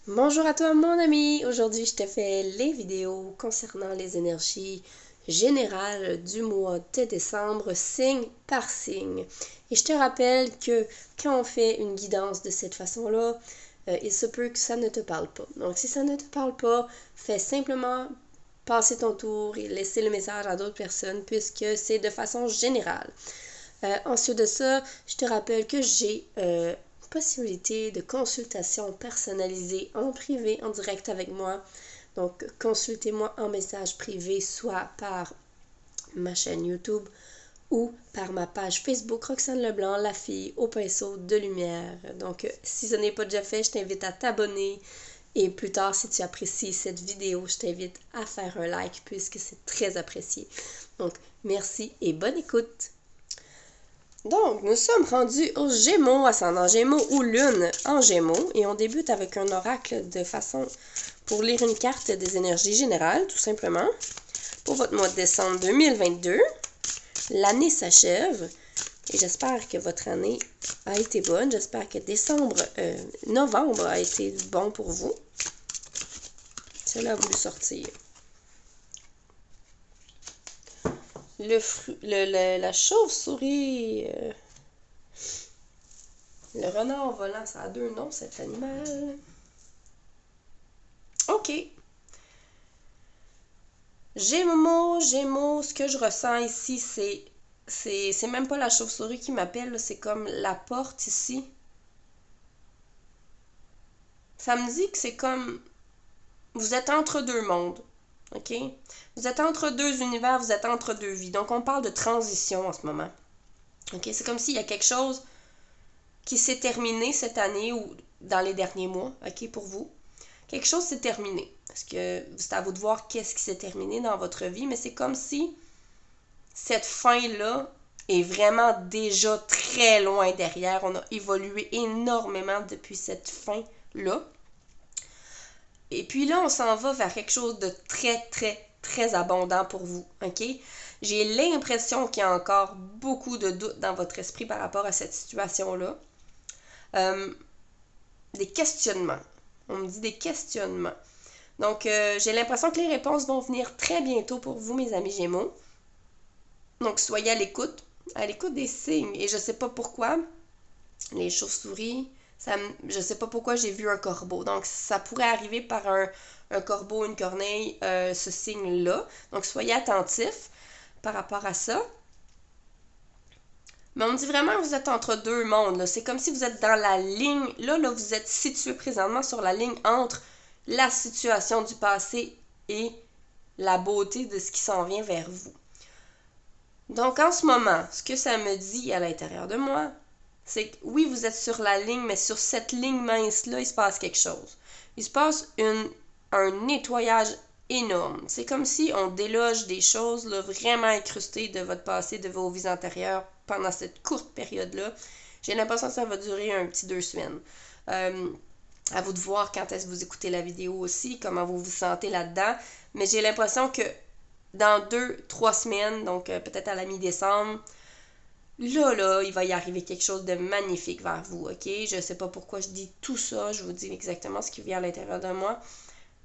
Bonjour à toi mon ami, aujourd'hui je te fais les vidéos concernant les énergies générales du mois de décembre, signe par signe. Et je te rappelle que quand on fait une guidance de cette façon-là, il se peut que ça ne te parle pas. Donc si ça ne te parle pas, fais simplement passer ton tour et laisser le message à d'autres personnes puisque c'est de façon générale. Ensuite de ça, je te rappelle que j'ai possibilité de consultation personnalisée en privé, en direct avec moi. Donc, consultez-moi en message privé, soit par ma chaîne YouTube ou par ma page Facebook Roxane Leblanc, la fille au pinceau de lumière. Donc, si ce n'est pas déjà fait, je t'invite à t'abonner. Et plus tard, si tu apprécies cette vidéo, je t'invite à faire un like puisque c'est très apprécié. Donc, merci et bonne écoute! Donc, nous sommes rendus aux Gémeaux, ascendant Gémeaux ou Lune en Gémeaux, et on débute avec un oracle de façon pour lire une carte des énergies générales, tout simplement. Pour votre mois de décembre 2022, l'année s'achève, et j'espère que votre année a été bonne. J'espère que novembre a été bon pour vous. Cela a voulu sortir. La chauve-souris... le renard volant, ça a deux noms, cet animal. OK. Gémeaux, ce que je ressens ici, c'est même pas la chauve-souris qui m'appelle, c'est comme la porte ici. Ça me dit que c'est comme, vous êtes entre deux mondes, OK? Vous êtes entre deux univers, vous êtes entre deux vies. Donc, on parle de transition en ce moment. OK? C'est comme s'il y a quelque chose qui s'est terminé cette année ou dans les derniers mois, OK, pour vous. Quelque chose s'est terminé. Parce que c'est à vous de voir qu'est-ce qui s'est terminé dans votre vie, mais c'est comme si cette fin-là est vraiment déjà très loin derrière. On a évolué énormément depuis cette fin-là. Et puis là, on s'en va vers quelque chose de très, très, très abondant pour vous, OK? J'ai l'impression qu'il y a encore beaucoup de doutes dans votre esprit par rapport à cette situation-là. Des questionnements. On me dit des questionnements. Donc, j'ai l'impression que les réponses vont venir très bientôt pour vous, mes amis Gémeaux. Donc, soyez à l'écoute des signes. Et je sais pas pourquoi, les chauves-souris, je sais pas pourquoi j'ai vu un corbeau. Donc, ça pourrait arriver par un corbeau, une corneille, ce signe-là. Donc, soyez attentifs par rapport à ça. Mais on me dit vraiment que vous êtes entre deux mondes. C'est comme si vous êtes dans la ligne. Là, vous êtes situé présentement sur la ligne entre la situation du passé et la beauté de ce qui s'en vient vers vous. Donc, en ce moment, ce que ça me dit à l'intérieur de moi, c'est que oui, vous êtes sur la ligne, mais sur cette ligne mince-là, il se passe quelque chose. Il se passe un nettoyage énorme. C'est comme si on déloge des choses là, vraiment incrustées de votre passé, de vos vies antérieures pendant cette courte période-là. J'ai l'impression que ça va durer un petit 2 semaines. À vous de voir quand est-ce que vous écoutez la vidéo aussi, comment vous vous sentez là-dedans. Mais j'ai l'impression que dans 2-3 semaines, donc peut-être à la mi-décembre, là, il va y arriver quelque chose de magnifique vers vous, OK? Je sais pas pourquoi je dis tout ça, je vous dis exactement ce qui vient à l'intérieur de moi,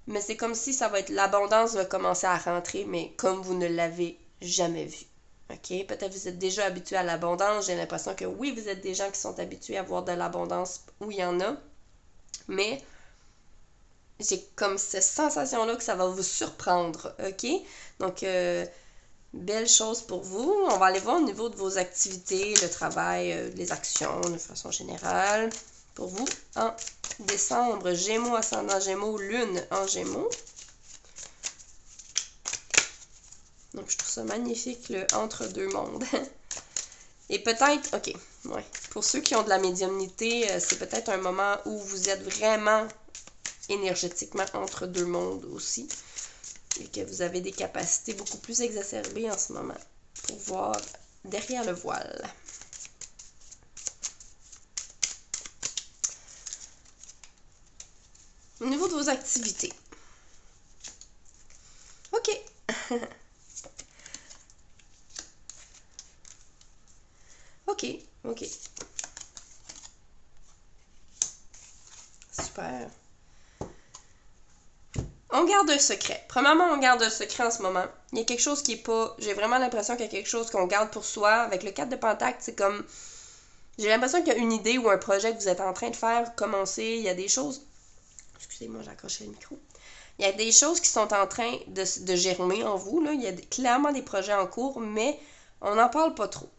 mais c'est comme si ça va être, l'abondance va commencer à rentrer, mais comme vous ne l'avez jamais vu, OK? Peut-être vous êtes déjà habitué à l'abondance, j'ai l'impression que oui, vous êtes des gens qui sont habitués à voir de l'abondance où il y en a, mais j'ai comme cette sensation-là que ça va vous surprendre, OK? Donc, belle chose pour vous. On va aller voir au niveau de vos activités, le travail, les actions de façon générale. Pour vous, en décembre, Gémeaux, ascendant Gémeaux, Lune en Gémeaux. Donc, je trouve ça magnifique, le entre-deux mondes. Et peut-être, OK, ouais. Pour ceux qui ont de la médiumnité, c'est peut-être un moment où vous êtes vraiment énergétiquement entre deux mondes aussi. Et que vous avez des capacités beaucoup plus exacerbées en ce moment pour voir derrière le voile. Au niveau de vos activités. OK. OK. Super. On garde un secret. Premièrement, on garde un secret en ce moment. Il y a quelque chose qui est pas... J'ai vraiment l'impression qu'il y a quelque chose qu'on garde pour soi. Avec le 4 de Pentacle, c'est comme... J'ai l'impression qu'il y a une idée ou un projet que vous êtes en train de faire commencer. Il y a des choses... Excusez-moi, j'ai accroché le micro. Il y a des choses qui sont en train de germer en vous. Là. Il y a clairement des projets en cours, mais on n'en parle pas trop.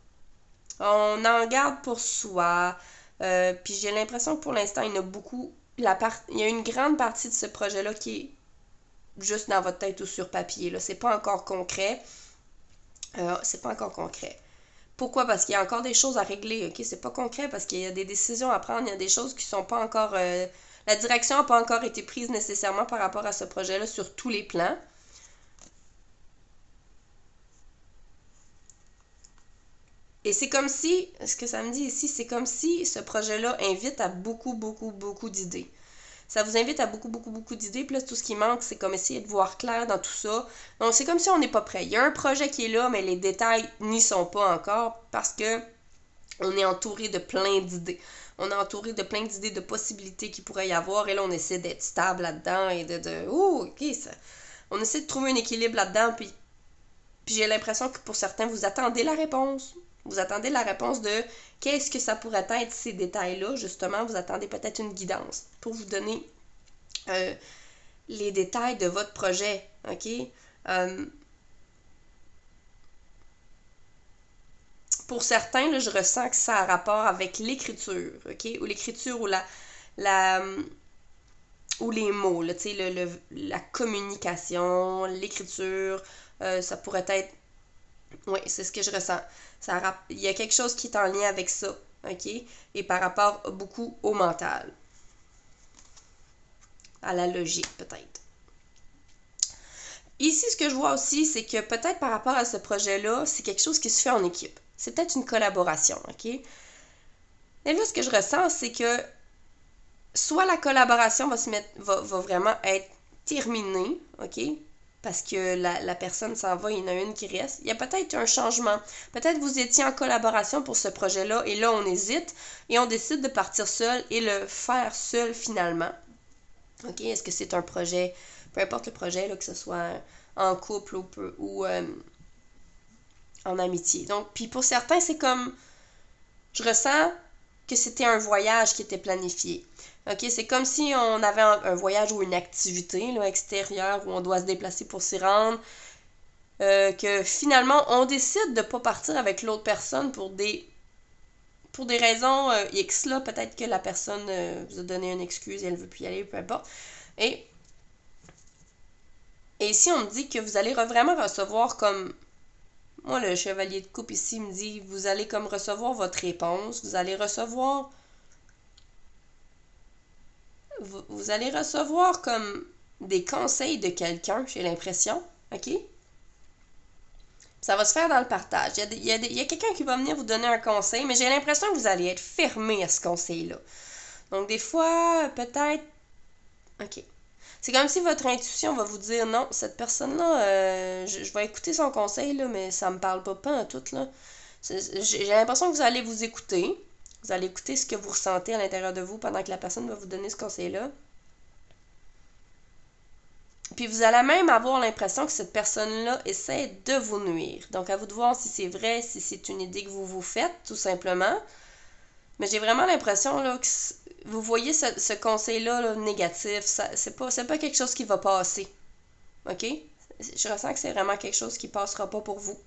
On en garde pour soi. Puis j'ai l'impression que pour l'instant, il y en a beaucoup... il y a une grande partie de ce projet-là qui est juste dans votre tête ou sur papier. Là. C'est pas encore concret. C'est pas encore concret. Pourquoi? Parce qu'il y a encore des choses à régler, ok? C'est pas concret parce qu'il y a des décisions à prendre, il y a des choses qui sont pas encore... la direction n'a pas encore été prise nécessairement par rapport à ce projet-là sur tous les plans. Et c'est comme si, ce que ça me dit ici, c'est comme si ce projet-là invite à beaucoup, beaucoup, beaucoup d'idées. Ça vous invite à beaucoup, beaucoup, beaucoup d'idées. Puis là, tout ce qui manque, c'est comme essayer de voir clair dans tout ça. Donc, c'est comme si on n'est pas prêt. Il y a un projet qui est là, mais les détails n'y sont pas encore parce que on est entouré de plein d'idées. On est entouré de plein d'idées, de possibilités qu'il pourrait y avoir. Et là, on essaie d'être stable là-dedans et OK, ça... On essaie de trouver un équilibre là-dedans. Puis j'ai l'impression que pour certains, vous attendez la réponse. Vous attendez la réponse de qu'est-ce que ça pourrait être ces détails-là. Justement, vous attendez peut-être une guidance pour vous donner les détails de votre projet. OK? Pour certains, là, je ressens que ça a rapport avec l'écriture. OK? Ou l'écriture ou ou les mots, là, la communication, l'écriture, ça pourrait être... Oui, c'est ce que je ressens. Il y a quelque chose qui est en lien avec ça, ok? Et par rapport beaucoup au mental. À la logique, peut-être. Ici, ce que je vois aussi, c'est que peut-être par rapport à ce projet-là, c'est quelque chose qui se fait en équipe. C'est peut-être une collaboration, ok? Et là, ce que je ressens, c'est que soit la collaboration va vraiment être terminée, ok? Parce que la personne s'en va, il y en a une qui reste. Il y a peut-être un changement. Peut-être vous étiez en collaboration pour ce projet-là et là, on hésite et on décide de partir seul et le faire seul finalement. OK? Est-ce que c'est un projet, peu importe le projet, là, que ce soit en couple ou en amitié. Donc, puis pour certains, c'est comme, je ressens que c'était un voyage qui était planifié. OK, c'est comme si on avait un voyage ou une activité là, extérieure où on doit se déplacer pour s'y rendre. Que finalement, on décide de ne pas partir avec l'autre personne pour des raisons X. Là, peut-être que la personne vous a donné une excuse et elle ne veut plus y aller, peu importe. Et ici, on me dit que vous allez vraiment recevoir comme... Moi, le chevalier de coupe ici me dit, vous allez comme recevoir votre réponse. Vous allez recevoir... Vous allez recevoir comme des conseils de quelqu'un, j'ai l'impression. OK? Ça va se faire dans le partage. Il y a quelqu'un qui va venir vous donner un conseil, mais j'ai l'impression que vous allez être fermé à ce conseil-là. Donc, des fois, peut-être... OK. C'est comme si votre intuition va vous dire, non, cette personne-là, je vais écouter son conseil, là, mais ça me parle pas en tout, là. J'ai l'impression que vous allez vous écouter. Vous allez écouter ce que vous ressentez à l'intérieur de vous pendant que la personne va vous donner ce conseil-là. Puis vous allez même avoir l'impression que cette personne-là essaie de vous nuire. Donc à vous de voir si c'est vrai, si c'est une idée que vous vous faites, tout simplement. Mais j'ai vraiment l'impression là, que vous voyez ce conseil-là là, négatif, c'est pas quelque chose qui va passer. OK? Je ressens que c'est vraiment quelque chose qui passera pas pour vous.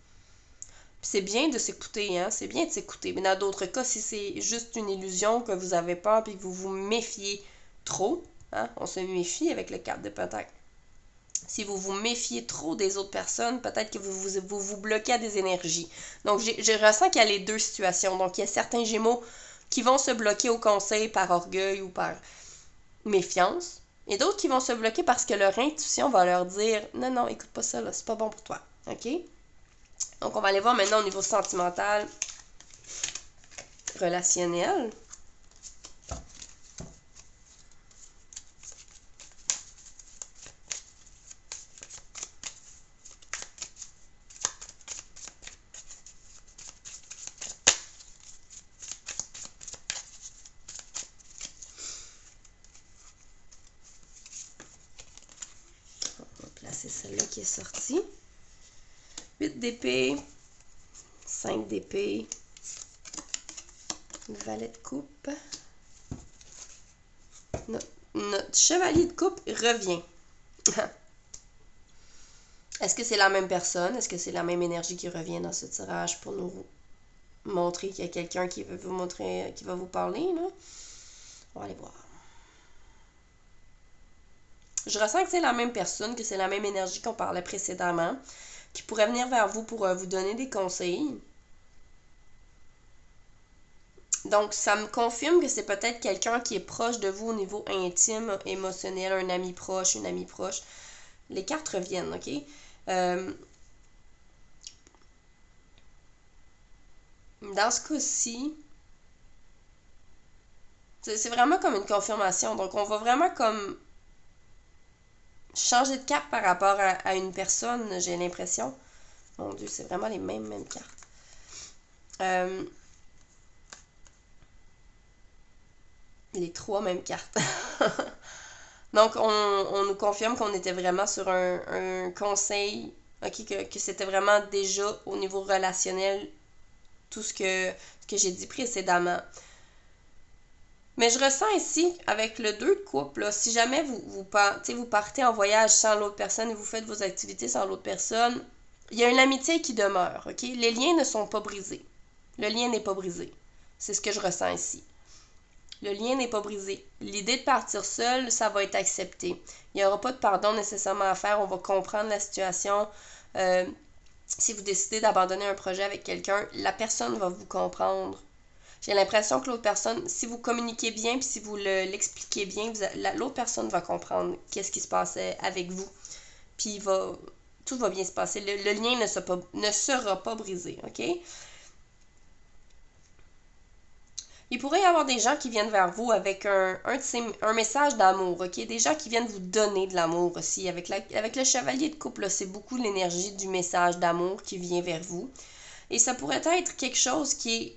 Puis c'est bien de s'écouter, hein? C'est bien de s'écouter. Mais dans d'autres cas, si c'est juste une illusion, que vous avez peur puis que vous vous méfiez trop, hein? On se méfie avec le 4 de Pentacle. Si vous vous méfiez trop des autres personnes, peut-être que vous bloquez à des énergies. Donc, je ressens qu'il y a les deux situations. Donc, il y a certains Gémeaux qui vont se bloquer au conseil par orgueil ou par méfiance. Et d'autres qui vont se bloquer parce que leur intuition va leur dire « Non, non, écoute pas ça, là, c'est pas bon pour toi. » OK? Donc, on va aller voir maintenant au niveau sentimental, relationnel. celle-là qui est sortie. 8 d'épée, 5 d'épée, valet de coupe. Notre chevalier de coupe revient. Est-ce que c'est la même personne? Est-ce que c'est la même énergie qui revient dans ce tirage pour nous montrer qu'il y a quelqu'un qui veut vous montrer, qui va vous parler, là? On va aller voir. Je ressens que c'est la même personne, que c'est la même énergie qu'on parlait précédemment, qui pourrait venir vers vous pour vous donner des conseils. Donc, ça me confirme que c'est peut-être quelqu'un qui est proche de vous au niveau intime, émotionnel, un ami proche, une amie proche. Les cartes reviennent, OK? Dans ce cas-ci, c'est vraiment comme une confirmation. Donc, on va vraiment comme changer de carte par rapport à une personne, j'ai l'impression. Mon Dieu, c'est vraiment les mêmes cartes. Les 3 mêmes cartes. Donc, on nous confirme qu'on était vraiment sur un conseil, ok, que c'était vraiment déjà au niveau relationnel tout ce que j'ai dit précédemment. Mais je ressens ici, avec le 2 de coupe, là, si jamais vous partez en voyage sans l'autre personne et vous faites vos activités sans l'autre personne, il y a une amitié qui demeure, ok? Les liens ne sont pas brisés. Le lien n'est pas brisé. C'est ce que je ressens ici. Le lien n'est pas brisé. L'idée de partir seul, ça va être accepté. Il n'y aura pas de pardon nécessairement à faire. On va comprendre la situation. Si vous décidez d'abandonner un projet avec quelqu'un, la personne va vous comprendre. J'ai l'impression que l'autre personne, si vous communiquez bien puis si vous l'expliquez bien, l'autre personne va comprendre qu'est-ce qui se passait avec vous. Puis tout va bien se passer. Le lien ne sera pas brisé, OK? Il pourrait y avoir des gens qui viennent vers vous avec un message d'amour, ok? Des gens qui viennent vous donner de l'amour aussi. Avec le chevalier de coupe, c'est beaucoup l'énergie du message d'amour qui vient vers vous. Et ça pourrait être quelque chose qui est,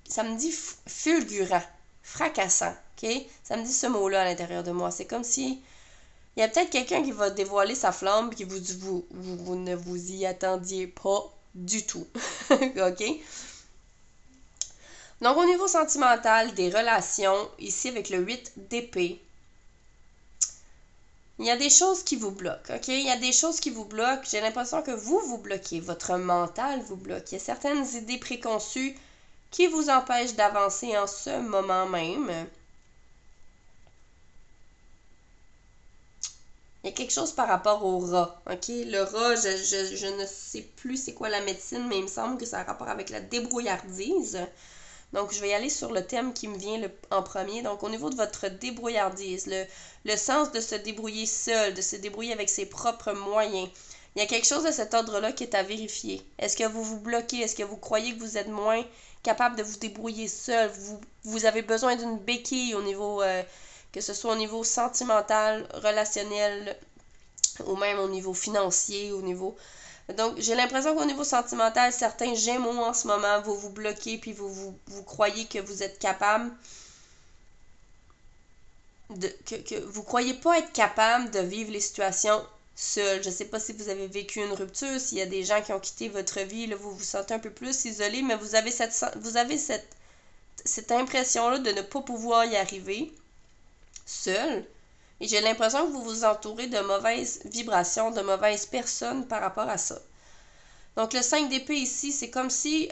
ça me dit fulgurant, fracassant, ok? Ça me dit ce mot-là à l'intérieur de moi. C'est comme si il y a peut-être quelqu'un qui va dévoiler sa flamme et qui vous dit vous ne vous y attendiez pas du tout, ok? Donc, au niveau sentimental, des relations, ici avec le 8 d'épée, il y a des choses qui vous bloquent, ok? Il y a des choses qui vous bloquent. J'ai l'impression que vous bloquez. Votre mental vous bloque. Il y a certaines idées préconçues qui vous empêchent d'avancer en ce moment même. Il y a quelque chose par rapport au rat, ok? Le rat, je ne sais plus c'est quoi la médecine, mais il me semble que ça a rapport avec la débrouillardise. Donc, je vais y aller sur le thème qui me vient en premier. Donc, au niveau de votre débrouillardise, le sens de se débrouiller seul, de se débrouiller avec ses propres moyens. Il y a quelque chose de cet ordre-là qui est à vérifier. Est-ce que vous vous bloquez? Est-ce que vous croyez que vous êtes moins capable de vous débrouiller seul? Vous avez besoin d'une béquille au niveau, que ce soit au niveau sentimental, relationnel, ou même au niveau financier, au niveau... Donc, j'ai l'impression qu'au niveau sentimental, certains Gémeaux en ce moment vont vous bloquer puis vous croyez que vous êtes capable que vous croyez pas être capable de vivre les situations seul. Je sais pas si vous avez vécu une rupture, s'il y a des gens qui ont quitté votre vie, là, vous vous sentez un peu plus isolé, mais vous avez cette impression-là de ne pas pouvoir y arriver seul. Et j'ai l'impression que vous vous entourez de mauvaises vibrations, de mauvaises personnes par rapport à ça. Donc, le 5 d'épée ici, c'est comme si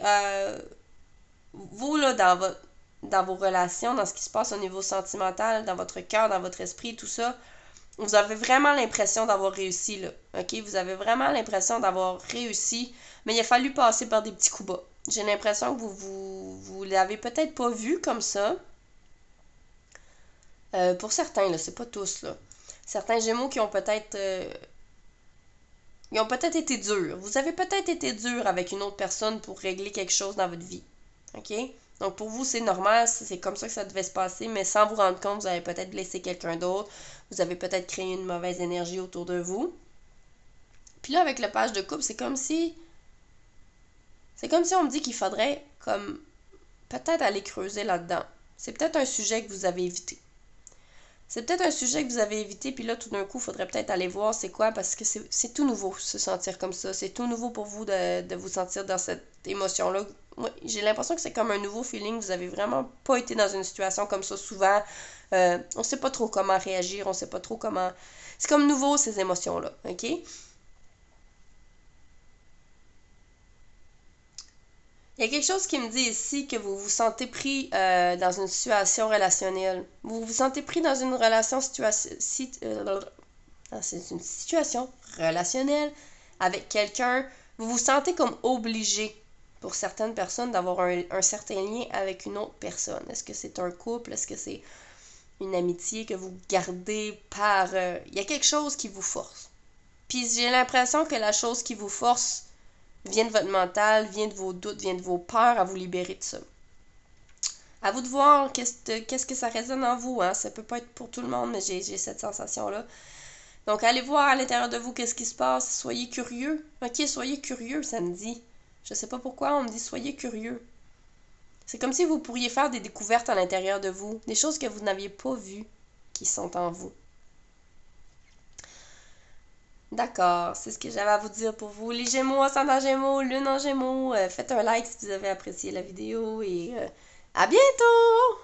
vous, là, dans vos relations, dans ce qui se passe au niveau sentimental, dans votre cœur, dans votre esprit, tout ça, vous avez vraiment l'impression d'avoir réussi, là. OK? Vous avez vraiment l'impression d'avoir réussi, mais il a fallu passer par des petits coups bas. J'ai l'impression que vous l'avez peut-être pas vu comme ça. Pour certains, là, c'est pas tous, là. Certains Gémeaux qui ont peut-être... ils ont peut-être été durs. Vous avez peut-être été dur avec une autre personne pour régler quelque chose dans votre vie. OK? Donc, pour vous, c'est normal, c'est comme ça que ça devait se passer, mais sans vous rendre compte, vous avez peut-être blessé quelqu'un d'autre. Vous avez peut-être créé une mauvaise énergie autour de vous. Puis là, avec le page de coupe, c'est comme si... C'est comme si on me dit qu'il faudrait, comme, peut-être aller creuser là-dedans. C'est peut-être un sujet que vous avez évité. C'est peut-être un sujet que vous avez évité, puis là, tout d'un coup, il faudrait peut-être aller voir c'est quoi, parce que c'est tout nouveau, se sentir comme ça. C'est tout nouveau pour vous de vous sentir dans cette émotion-là. Moi, j'ai l'impression que c'est comme un nouveau feeling. Vous avez vraiment pas été dans une situation comme ça souvent. On sait pas trop comment réagir, on sait pas trop comment... C'est comme nouveau, ces émotions-là, ok? Il y a quelque chose qui me dit ici que vous vous sentez pris dans une situation relationnelle. Vous vous sentez pris dans une relation c'est une situation relationnelle avec quelqu'un. Vous vous sentez comme obligé pour certaines personnes d'avoir un certain lien avec une autre personne. Est-ce que c'est un couple? Est-ce que c'est une amitié que vous gardez par... Il y a quelque chose qui vous force. Puis j'ai l'impression que la chose qui vous force vient de votre mental, vient de vos doutes, vient de vos peurs à vous libérer de ça. À vous de voir qu'est-ce que ça résonne en vous, hein. Ça peut pas être pour tout le monde, mais j'ai cette sensation-là. Donc, allez voir à l'intérieur de vous qu'est-ce qui se passe. Soyez curieux. Ok, soyez curieux, ça me dit. Je sais pas pourquoi on me dit soyez curieux. C'est comme si vous pourriez faire des découvertes à l'intérieur de vous, des choses que vous n'aviez pas vues qui sont en vous. D'accord, c'est ce que j'avais à vous dire pour vous. Les Gémeaux, ascendant Gémeaux, Lune en Gémeaux, faites un like si vous avez apprécié la vidéo et à bientôt!